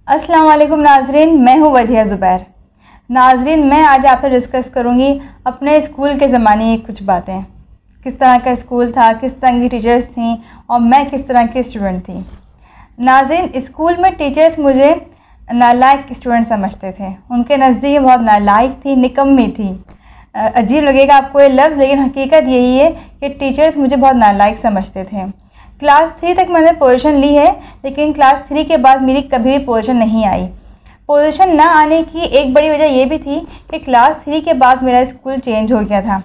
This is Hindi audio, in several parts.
अस्सलाम वालेकुम नाजरीन, मैं हूँ वजिया ज़ुबैर। नाजरीन, मैं आज आपसे डिस्कस करूँगी अपने स्कूल के ज़माने की कुछ बातें। किस तरह का स्कूल था, किस तरह की टीचर्स थीं और मैं किस तरह की स्टूडेंट थी। नाजरीन, स्कूल में टीचर्स मुझे नालायक स्टूडेंट समझते थे। उनके नज़दीक बहुत नालायक थी, निकम्मी थी। अजीब लगेगा आपको ये लफ्ज़, लेकिन हकीकत यही है कि टीचर्स मुझे बहुत नालायक समझते थे। क्लास 3 तक मैंने पोजीशन ली है, लेकिन क्लास 3 के बाद मेरी कभी भी पोजीशन नहीं आई। पोजीशन ना आने की एक बड़ी वजह ये भी थी कि क्लास 3 के बाद मेरा स्कूल चेंज हो गया था।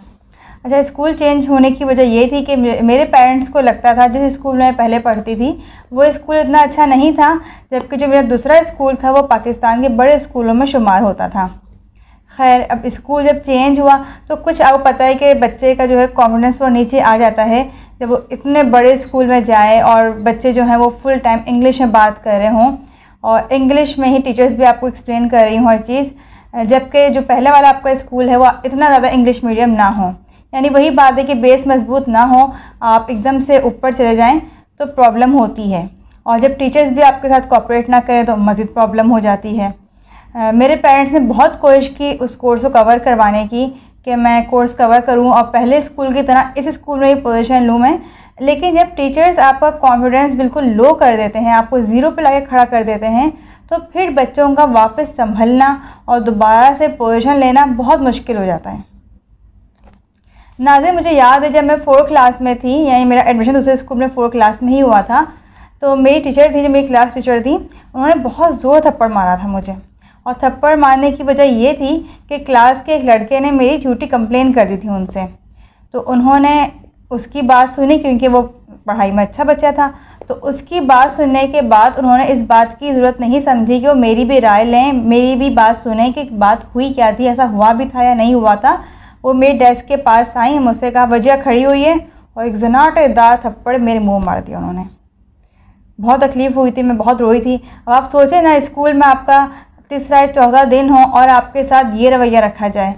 अच्छा, स्कूल चेंज होने की वजह ये थी कि मेरे पेरेंट्स को लगता था जिस स्कूल में पहले पढ़ती थी वो स्कूल इतना अच्छा नहीं था, जबकि जो मेरा दूसरा स्कूल था वो पाकिस्तान के बड़े स्कूलों में शुमार होता था। खैर, अब स्कूल जब चेंज हुआ तो कुछ आपको पता है कि बच्चे का जो है कॉन्फिडेंस वो नीचे आ जाता है जब वो इतने बड़े स्कूल में जाए और बच्चे जो हैं वो फुल टाइम इंग्लिश में बात कर रहे हों और इंग्लिश में ही टीचर्स भी आपको एक्सप्लेन कर रही हों हर चीज़, जबकि जो पहले वाला आपका स्कूल है वो इतना ज़्यादा इंग्लिश मीडियम ना हो। यानी वही बात है कि बेस मजबूत ना हो, आप एकदम से ऊपर चले जाएं तो प्रॉब्लम होती है, और जब टीचर्स भी आपके साथ कोऑपरेट ना करें तो मज़ीद प्रॉब्लम हो जाती है। मेरे पेरेंट्स ने बहुत कोशिश की उस कोर्स को कवर करवाने की कि मैं कोर्स कवर करूं और पहले स्कूल की तरह इस स्कूल में ही पोजीशन लूं मैं, लेकिन जब टीचर्स आपका कॉन्फिडेंस बिल्कुल लो कर देते हैं, आपको ज़ीरो पे लाके खड़ा कर देते हैं, तो फिर बच्चों का वापस संभलना और दोबारा से पोजीशन लेना बहुत मुश्किल हो जाता है। नाज़रीन, मुझे याद है जब मैं 4th क्लास में थी, यानी मेरा एडमिशन दूसरे स्कूल में 4th क्लास में ही हुआ था, तो मेरी टीचर थी, जो मेरी क्लास टीचर थी, उन्होंने बहुत ज़ोर थप्पड़ मारा था मुझे। और थप्पड़ मारने की वजह ये थी कि क्लास के एक लड़के ने मेरी झूठी कंप्लेन कर दी थी उनसे, तो उन्होंने उसकी बात सुनी क्योंकि वो पढ़ाई में अच्छा बच्चा था। तो उसकी बात सुनने के बाद उन्होंने इस बात की ज़रूरत नहीं समझी कि वो मेरी भी राय लें, मेरी भी बात सुने कि बात हुई क्या थी, ऐसा हुआ भी था या नहीं हुआ था। वो मेरे डेस्क के पास आई, मुझसे कहा वजिया खड़ी हुई है, और एक ज़नाटेदार थप्पड़ मेरे मुँह मार दिया उन्होंने। बहुत तकलीफ़ हुई थी, मैं बहुत रोई थी। अब आप सोचें ना, स्कूल में आपका तीसरा या चौथा दिन हो और आपके साथ ये रवैया रखा जाए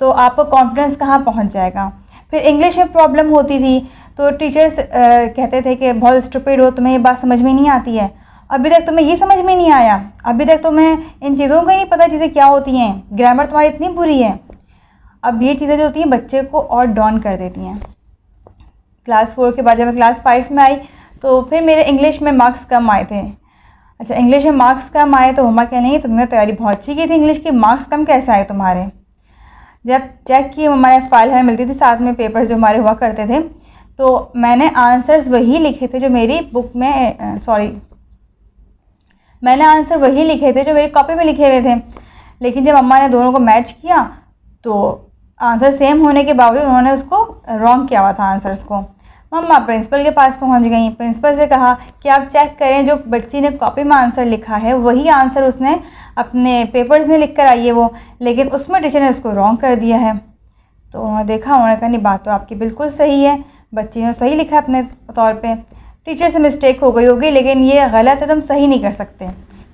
तो आपका कॉन्फिडेंस कहाँ पहुँच जाएगा। फिर इंग्लिश में प्रॉब्लम होती थी, तो टीचर्स कहते थे कि बहुत स्टूपिड हो, तुम्हें ये बात समझ में नहीं आती है, अभी तक तुम्हें ये समझ में नहीं आया, अभी तक तुम्हें इन चीज़ों का ही नहीं पता चीज़ें क्या होती हैं, ग्रामर तुम्हारी इतनी बुरी है। अब ये चीज़ें जो होती हैं बच्चे को और डाउन कर देती हैं। क्लास 4 के बाद जब मैं क्लास 5 में आई तो फिर मेरे इंग्लिश में मार्क्स कम आए थे। अच्छा, इंग्लिश में मार्क्स कम आए तो मम्मा कह नहीं, तुमने तैयारी बहुत अच्छी की थी, इंग्लिश के मार्क्स कम कैसे आए तुम्हारे। जब चेक किए, मम्मा ने फाइल हमें मिलती थी साथ में, पेपर्स जो हमारे हुआ करते थे, तो मैंने आंसर्स वही लिखे थे जो मेरी बुक में मैंने आंसर वही लिखे थे जो मेरी कॉपी में लिखे हुए थे। लेकिन जब मम्मा ने दोनों को मैच किया तो आंसर सेम होने के बावजूद उन्होंने उसको रॉन्ग किया हुआ था आंसर्स को। मम्मा प्रिंसिपल के पास पहुंच गई, प्रिंसिपल से कहा कि आप चेक करें, जो बच्ची ने कॉपी में आंसर लिखा है वही आंसर उसने अपने पेपर्स में लिख कर आई है वो, लेकिन उसमें टीचर ने उसको रॉन्ग कर दिया है। तो उन्होंने देखा, उन्होंने कहा नहीं, बात तो आपकी बिल्कुल सही है, बच्ची ने सही लिखा अपने तौर पर, टीचर से मिस्टेक हो गई होगी, लेकिन ये गलत है, तुम सही नहीं कर सकते।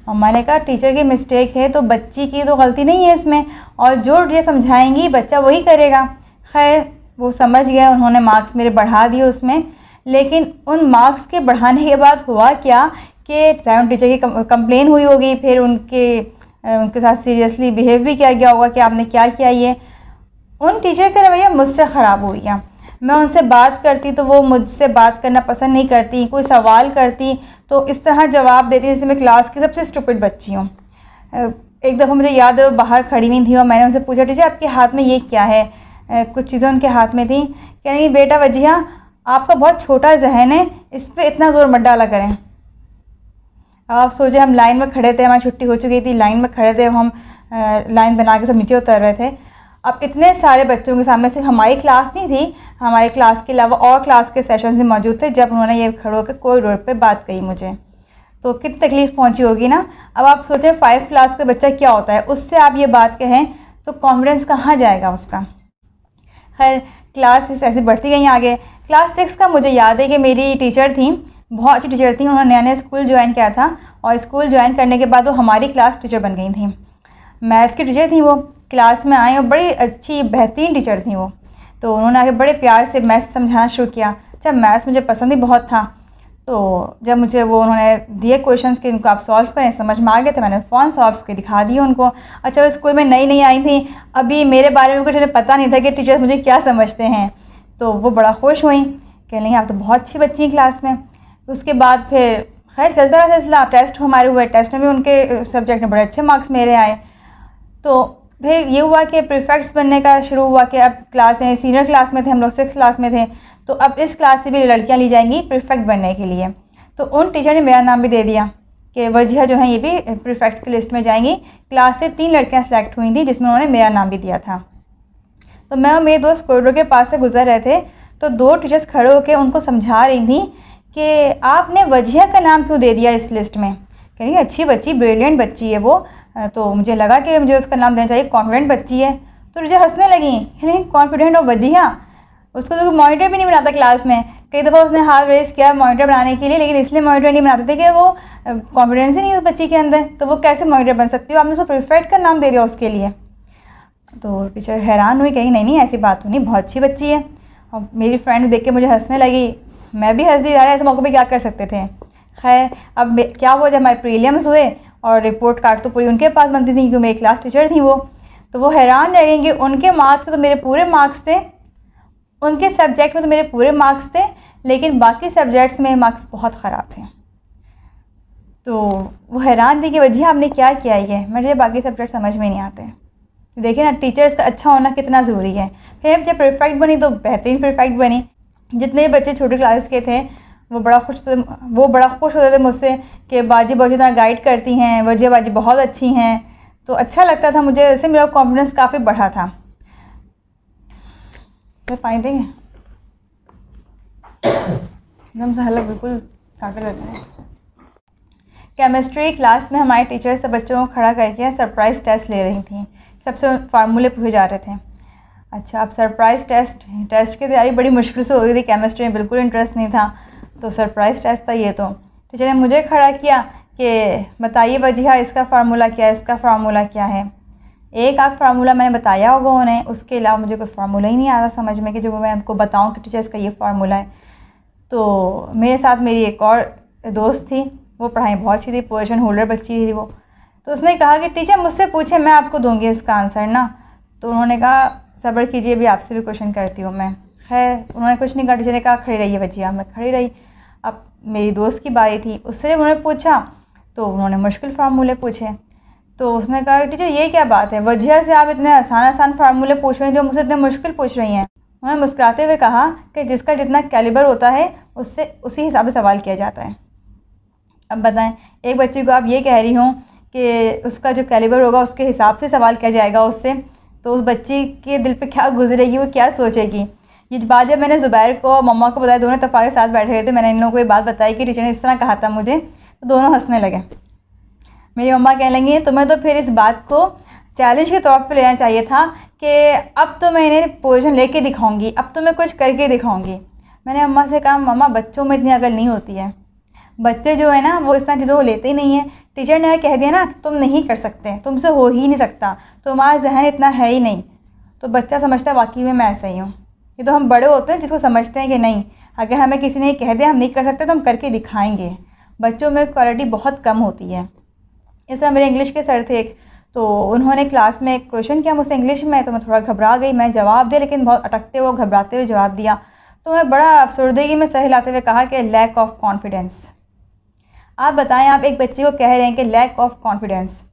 मम्मा ने कहा टीचर की मिस्टेक है तो बच्ची की तो गलती नहीं है इसमें, और जो टीचर समझाएंगी बच्चा वही करेगा। खैर, वो समझ गया, उन्होंने मार्क्स मेरे बढ़ा दिए उसमें। लेकिन उन मार्क्स के बढ़ाने के बाद हुआ क्या कि साइंस टीचर की कंप्लेन हुई होगी, फिर उनके साथ सीरियसली बिहेव भी किया गया होगा कि आपने क्या किया ये। उन टीचर का रवैया मुझसे ख़राब हो गया। मैं उनसे बात करती तो वो मुझसे बात करना पसंद नहीं करती, कोई सवाल करती तो इस तरह जवाब देती जैसे मैं क्लास की सबसे स्टूपिड बच्ची हूँ। एक दफ़ा मुझे याद है, बाहर खड़ी हुई थी और मैंने उनसे पूछा, टीचर आपके हाथ में ये क्या है। कुछ चीज़ें उनके हाथ में थी। कह रही, बेटा वजिया, आपका बहुत छोटा जहन है, इस पर इतना ज़ोर मत डाला करें। अब आप सोचें, हम लाइन में खड़े थे, हमारी छुट्टी हो चुकी थी, लाइन में खड़े थे, हम लाइन बना के सब नीचे उतर रहे थे। अब इतने सारे बच्चों के सामने सिर्फ हमारी क्लास नहीं थी, हमारी क्लास के अलावा और क्लास के सेशन भी मौजूद थे। जब उन्होंने ये खड़े होकर कॉरिडोर पे बात कही मुझे, तो कितनी तकलीफ़ पहुंची होगी ना। अब आप सोचें 5th क्लास का बच्चा क्या होता है, उससे आप ये बात कहें तो कॉन्फिडेंस कहाँ जाएगा उसका। खैर, क्लास ऐसे बढ़ती गई आगे। क्लास 6 का मुझे याद है कि मेरी टीचर थी, बहुत अच्छी टीचर थी, उन्होंने नया नया स्कूल ज्वाइन किया था और स्कूल ज्वाइन करने के बाद वो हमारी क्लास टीचर बन गई थी। मैथ्स की टीचर थी वो, क्लास में आई और बड़ी अच्छी बेहतरीन टीचर थी वो। तो उन्होंने आगे बड़े प्यार से मैथ्स समझाना शुरू किया। अच्छा, मैथ्स मुझे पसंद ही बहुत था, तो जब मुझे वो उन्होंने दिए क्वेश्चंस कि इनको आप सॉल्व करें, समझ में आ गए थे, मैंने फ़ौरन सॉल्व करके दिखा दिए उनको। अच्छा, वो स्कूल में नई नई आई थी, अभी मेरे बारे में कुछ उन्हें पता नहीं था कि टीचर्स मुझे क्या समझते हैं, तो वो बड़ा खुश हुई, कह रही आप तो बहुत अच्छी बच्ची हैं क्लास में। उसके बाद फिर खैर चलता रहा सिलसिला, टेस्ट हमारे हुए, टेस्ट में भी उनके सब्जेक्ट में बड़े अच्छे मार्क्स मेरे आए। तो फिर ये हुआ कि प्रीफेक्ट्स बनने का शुरू हुआ कि अब क्लासें, सीनियर क्लास में थे हम लोग, 6th क्लास में थे, तो अब इस क्लास से भी लड़कियां ली जाएंगी प्रीफेक्ट बनने के लिए। तो उन टीचर ने मेरा नाम भी दे दिया कि वजिहा जो है ये भी प्रीफेक्ट की लिस्ट में जाएंगी। क्लास से 3 लड़कियाँ सेलेक्ट हुई थी जिसमें उन्होंने मेरा नाम भी दिया था। तो मैं और मेरे दोस्त कॉरिडोर के पास से गुजर रहे थे, तो 2 टीचर्स खड़े होकर उनको समझा रही थी कि आपने वजिहा का नाम क्यों दे दिया इस लिस्ट में। कह रही अच्छी बच्ची, ब्रिलियंट बच्ची है वो, तो मुझे लगा कि मुझे उसका नाम देना चाहिए, कॉन्फिडेंट बच्ची है। तो मुझे हंसने लगी, नहीं कॉन्फिडेंट और वजिहा, उसको तो मॉनिटर भी नहीं बनाता क्लास में। कई दफ़ा उसने हाथ रेस किया मॉनिटर बनाने के लिए, लेकिन इसलिए मॉनिटर नहीं बनाते थे कि वो कॉन्फिडेंस ही नहीं उस बच्ची के अंदर, तो वो कैसे मॉनिटर बन सकती हो, आपने उसको प्रीफेक्ट का नाम दे दिया उसके लिए। तो टीचर हैरान हुई, कही नहीं ऐसी बात तो नहीं, बहुत अच्छी बच्ची है। और मेरी फ्रेंड देख के मुझे हंसने लगी, मैं भी हंस दी, यार ऐसे मौके पे क्या कर सकते थे। खैर अब क्या हुआ, जब हमारे प्रीलिम्स हुए और रिपोर्ट कार्ड तो पूरी उनके पास बनती थी क्योंकि मेरी क्लास टीचर थी वो, तो वो हैरान रह गई कि उनके मार्क्स में तो मेरे पूरे मार्क्स थे, उनके सब्जेक्ट में तो मेरे पूरे मार्क्स थे, लेकिन बाकी सब्जेक्ट्स में मार्क्स बहुत ख़राब थे। तो वो हैरान थी कि वजिहा आपने क्या किया है, मुझे बाकी सब्जेक्ट समझ में नहीं आते। देखिए ना, टीचर्स का अच्छा होना कितना ज़रूरी है। फिर जब परफेक्ट बनी तो बेहतरीन परफेक्ट बनी। जितने बच्चे छोटे क्लास के थे वो बड़ा खुश होते थे मुझसे कि बाजी बहुत ज़्यादा गाइड करती हैं, वजिहा बाजी बहुत अच्छी हैं। तो अच्छा लगता था मुझे, इससे मेरा कॉन्फिडेंस काफ़ी बढ़ा था। तो पानी देंगे एकदम से हल्का बिल्कुल काटे रहते हैं। केमिस्ट्री क्लास में हमारे टीचर सब बच्चों को खड़ा करके सरप्राइज़ टेस्ट ले रही थी, सबसे फार्मूले पूछे जा रहे थे। अच्छा, अब सरप्राइज़ टेस्ट की तैयारी बड़ी मुश्किल से हो रही थी, केमिस्ट्री में बिल्कुल इंटरेस्ट नहीं था, तो सरप्राइज़ टेस्ट था ये। तो टीचर ने मुझे खड़ा किया कि बताइए वजिहा इसका फार्मूला क्या है, इसका फार्मूला क्या है। एक आध फार्मूला मैंने बताया होगा उन्हें, उसके अलावा मुझे कोई फार्मूला ही नहीं आ रहा समझ में कि जो मैं उनको बताऊँ कि टीचर इसका ये फार्मूला है। तो मेरे साथ मेरी एक और दोस्त थी, वो पढ़ाई बहुत अच्छी थी, पोजीशन होल्डर बच्ची थी वो। तो उसने कहा कि टीचर मुझसे पूछे, मैं आपको दूंगी इसका आंसर ना। तो उन्होंने कहा सब्र कीजिए, भी आपसे भी क्वेश्चन करती हूँ मैं। खैर उन्होंने कुछ नहीं कहा, टीचर ने कहा खड़ी रहिए वजिहा। मैं खड़ी रही। अब मेरी दोस्त की बारी थी, उससे उन्होंने पूछा तो उन्होंने मुश्किल फार्मूले पूछे। तो उसने कहा टीचर ये क्या बात है, वजिहा से आप इतने आसान फार्मूले पूछ रही थी, मुझसे इतने मुश्किल पूछ रही हैं। उन्होंने मुस्कुराते हुए कहा कि जिसका जितना कैलिबर होता है उससे उसी हिसाब से सवाल किया जाता है। अब बताएं, एक बच्चे को आप ये कह रही हूँ कि उसका जो कैलिबर होगा उसके हिसाब से सवाल किया जाएगा उससे, तो उस बच्ची के दिल पे क्या गुजरेगी, वो क्या सोचेगी। ये बात जब मैंने ज़ुबैर को और मम्मा को बताया, दोनों इत्तेफाक के साथ बैठे हुए थे, मैंने इन लोगों को ये बात बताई कि टीचर ने इस तरह कहा था मुझे, तो दोनों हंसने लगे। मेरी मम्मा कहने लगी तुम्हें तो फिर इस बात को चैलेंज के तौर पे लेना चाहिए था कि अब तो मैं इन्हें पोजीशन लेके दिखाऊंगी, अब तो मैं कुछ करके दिखाऊंगी। मैंने अम्मा से कहा मम्मा बच्चों में इतनी अकल नहीं होती है, बच्चे जो है ना वो इस तरह चीज़ों को लेते ही नहीं है। टीचर ने कह दिया ना तुम नहीं कर सकते, तुमसे हो ही नहीं सकता, तुम्हारा जहन इतना है ही नहीं, तो बच्चा समझता है वाकई में मैं ऐसा ही हूँ। ये तो हम बड़े होते हैं जिसको समझते हैं कि नहीं, अगर हमें किसी ने कह दिया हम नहीं कर सकते तो हम करके दिखाएंगे। बच्चों में क्वालिटी बहुत कम होती है। इस तरह मेरे इंग्लिश के सर थे एक, तो उन्होंने क्लास में एक क्वेश्चन किया मुझसे इंग्लिश में, तो मैं थोड़ा घबरा गई। मैं जवाब दिया लेकिन बहुत अटकते हुए घबराते हुए जवाब दिया। तो मैं बड़ा अफसरदगी में सर हिलाते हुए कहा कि लैक ऑफ कॉन्फिडेंस। आप बताएं, आप एक बच्चे को कह रहे हैं कि लैक ऑफ कॉन्फिडेंस,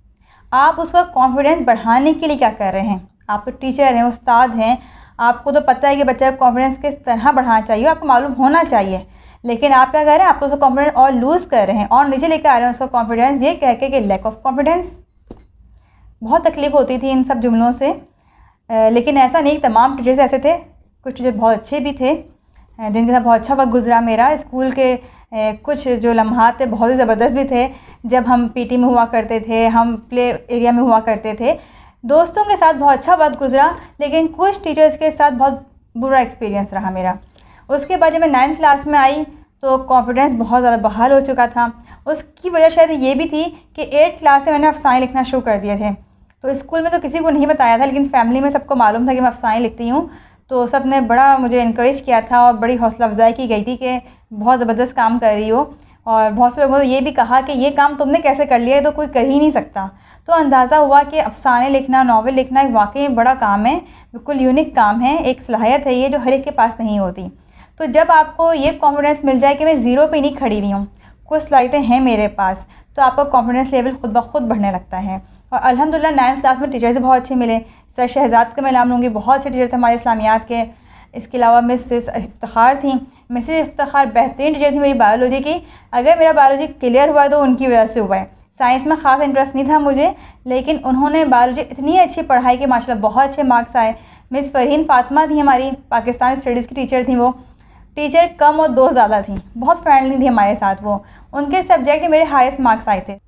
आप उसका कॉन्फिडेंस बढ़ाने के लिए क्या कर रहे हैं? आप तो टीचर हैं, उस्ताद हैं, आपको तो पता है कि बच्चे का कॉन्फिडेंस किस तरह बढ़ाना चाहिए, आपको मालूम होना चाहिए। लेकिन आप क्या कर रहे हैं, आप तो उसका कॉन्फिडेंस और लूज़ कर रहे हैं और नीचे लेकर आ रहे हैं उसका कॉन्फिडेंस, ये कह के कि लैक ऑफ कॉन्फिडेंस। बहुत तकलीफ़ होती थी इन सब जुमलों से, लेकिन ऐसा नहीं, तमाम टीचर्स ऐसे थे, कुछ टीचर बहुत अच्छे भी थे जिनके साथ बहुत अच्छा वक्त गुजरा मेरा। स्कूल के कुछ जो लम्हात थे बहुत ही ज़बरदस्त भी थे, जब हम पीटी में हुआ करते थे, हम प्ले एरिया में हुआ करते थे, दोस्तों के साथ बहुत अच्छा वक्त गुजरा। लेकिन कुछ टीचर्स के साथ बहुत बुरा एक्सपीरियंस रहा मेरा। उसके बाद जब मैं 9th क्लास में आई तो कॉन्फिडेंस बहुत ज़्यादा बहाल हो चुका था। उसकी वजह शायद ये भी थी कि 8th क्लास से मैंने अफ़साने लिखना शुरू कर दिए थे। तो स्कूल में तो किसी को नहीं बताया था, लेकिन फैमिली में सबको मालूम था कि मैं अफ़साने लिखती हूँ। तो सब ने बड़ा मुझे इनक्रेज किया था और बड़ी हौसला अफजाई की गई थी कि बहुत ज़बरदस्त काम कर रही हो। और बहुत से लोगों ने ये भी कहा कि ये काम तुमने कैसे कर लिया, है तो कोई कर ही नहीं सकता। तो अंदाज़ा हुआ कि अफ़साने लिखना, नावल लिखना एक वाकई बड़ा काम है, बिल्कुल यूनिक काम है, एक सलाहियत है ये जो हर एक के पास नहीं होती। तो जब आपको ये कॉन्फिडेंस मिल जाए कि मैं ज़ीरो पे नहीं खड़ी हुई हूँ, कुछ सलाहियतें हैं मेरे पास, तो आपका कॉन्फिडेंस लेवल खुद ब खुद बढ़ने लगता है। और अल्हम्दुलिल्लाह 9th क्लास में टीचर्स बहुत अच्छे मिले। सर शहजाद का मैं नाम लूँगी, बहुत अच्छे टीचर थे हमारे इस्लामियात के। इसके अलावा मिसेस इफ्तिखार थी। मिसेस इफ्तिखार बेहतरीन टीचर थी मेरी बायोलॉजी की। अगर मेरा बायोलॉजी क्लियर हुआ है तो उनकी वजह से हुआ है। साइंस में ख़ास इंटरेस्ट नहीं था मुझे, लेकिन उन्होंने बायोलॉजी इतनी अच्छी पढ़ाई कि माशाल्लाह बहुत अच्छे मार्क्स आए। मिस फ़रहीन फ़ातिमा थी हमारी, पाकिस्तानी स्टडीज़ की टीचर थी। वो टीचर कम और दोस्त ज़्यादा थी, बहुत फ्रेंडली थी हमारे साथ वो। उनके सब्जेक्ट में मेरे हाईएस्ट मार्क्स आए थे।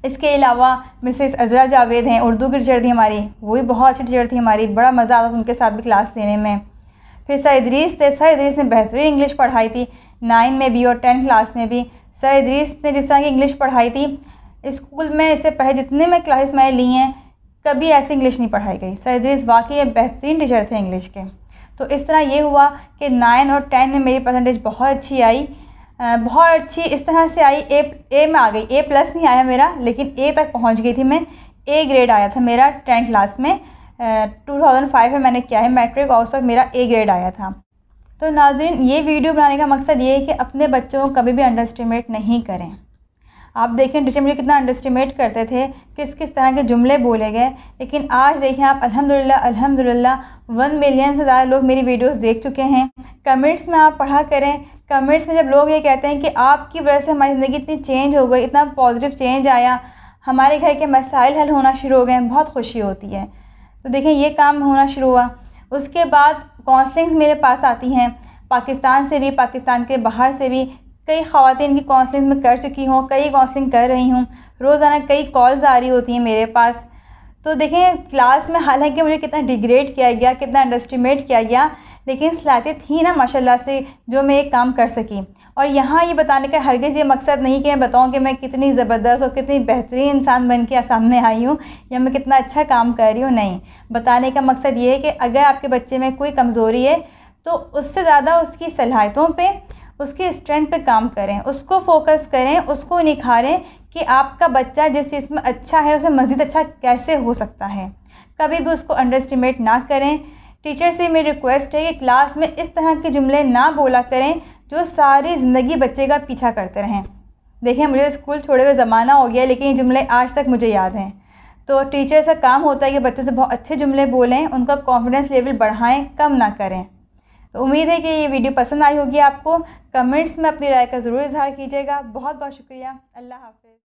इसके अलावा मिसेस अज़रा जावेद हैं, उर्दू की टीचर थी हमारी, वो भी बहुत अच्छी टीचर थी हमारी, बड़ा मज़ा आता था उनके साथ भी क्लास लेने में। फिर सर इदरीस थे, सर इदरीस ने बेहतरीन इंग्लिश पढ़ाई थी 9 में भी और 10th क्लास में भी। सर इदरीस ने जिस तरह की इंग्लिश पढ़ाई थी, स्कूल में इससे पहले जितने मैं क्लासेस मैंने ली हैं कभी ऐसी इंग्लिश नहीं पढ़ाई गई। सर इदरीस वाकई बेहतरीन टीचर थे इंग्लिश के। तो इस तरह ये हुआ कि 9 और 10 में मेरी परसेंटेज बहुत अच्छी आई, बहुत अच्छी इस तरह से आई, ए में आ गई। A+ नहीं आया मेरा, लेकिन A तक पहुंच गई थी मैं। A ग्रेड आया था मेरा 10th क्लास में। 2005 में मैंने किया है मैट्रिक और उस वक्त मेरा A ग्रेड आया था। तो नाज़रीन, ये वीडियो बनाने का मकसद ये है कि अपने बच्चों को कभी भी अंडर एस्टिमेट नहीं करें। आप देखें टीचर मुझे कितना अंडर एस्टिमेट करते थे, किस किस तरह के जुमले बोले गए, लेकिन आज देखें आप अल्हम्दुलिल्लाह 1 मिलियन से ज़्यादा लोग मेरी वीडियोस देख चुके हैं। कमेंट्स में आप पढ़ा करें, कमेंट्स में जब लोग ये कहते हैं कि आपकी वजह से हमारी ज़िंदगी इतनी चेंज हो गई, इतना पॉजिटिव चेंज आया, हमारे घर के मसाइल हल होना शुरू हो गए, बहुत खुशी होती है। तो देखें ये काम होना शुरू हुआ। उसके बाद काउंसलिंग्स मेरे पास आती हैं, पाकिस्तान से भी, पाकिस्तान के बाहर से भी। कई ख़वातीन की काउंसलिंग में कर चुकी हूँ, कई काउंसलिंग कर रही हूँ, रोज़ाना कई कॉल्स आ रही होती हैं मेरे पास। तो देखें क्लास में हालांकि मुझे कितना डिग्रेड किया गया, कितना अंडर एस्टिमेट किया गया, लेकिन सलाहियत थी ना माशाल्लाह से जो मैं एक काम कर सकी। और यहाँ ये बताने का हरगिज़ ये मकसद नहीं कि मैं बताऊँ कि मैं कितनी ज़बरदस्त और कितनी बेहतरीन इंसान बन के सामने आई हूँ या मैं कितना अच्छा काम कर रही हूँ, नहीं। बताने का मकसद ये है कि अगर आपके बच्चे में कोई कमज़ोरी है तो उससे ज़्यादा उसकी सलाहियतों पर, उसकी स्ट्रेंथ पे काम करें, उसको फोकस करें, उसको निखारें कि आपका बच्चा जिस चीज़ में अच्छा है उसे मज़ीद अच्छा कैसे हो सकता है। कभी भी उसको अंडर एस्टिमेट ना करें। टीचर से मेरी रिक्वेस्ट है कि क्लास में इस तरह के जुमले ना बोला करें जो सारी ज़िंदगी बच्चे का पीछा करते रहें। देखें मुझे स्कूल छोड़े हुए ज़माना हो गया, लेकिन ये जुमले आज तक मुझे याद हैं। तो टीचर से काम होता है कि बच्चों से बहुत अच्छे जुमले बोलें, उनका कॉन्फिडेंस लेवल बढ़ाएँ, कम ना करें। तो उम्मीद है कि ये वीडियो पसंद आई होगी आपको। कमेंट्स में अपनी राय का ज़रूर इज़हार कीजिएगा। बहुत बहुत शुक्रिया। अल्लाह हाफ़िज़।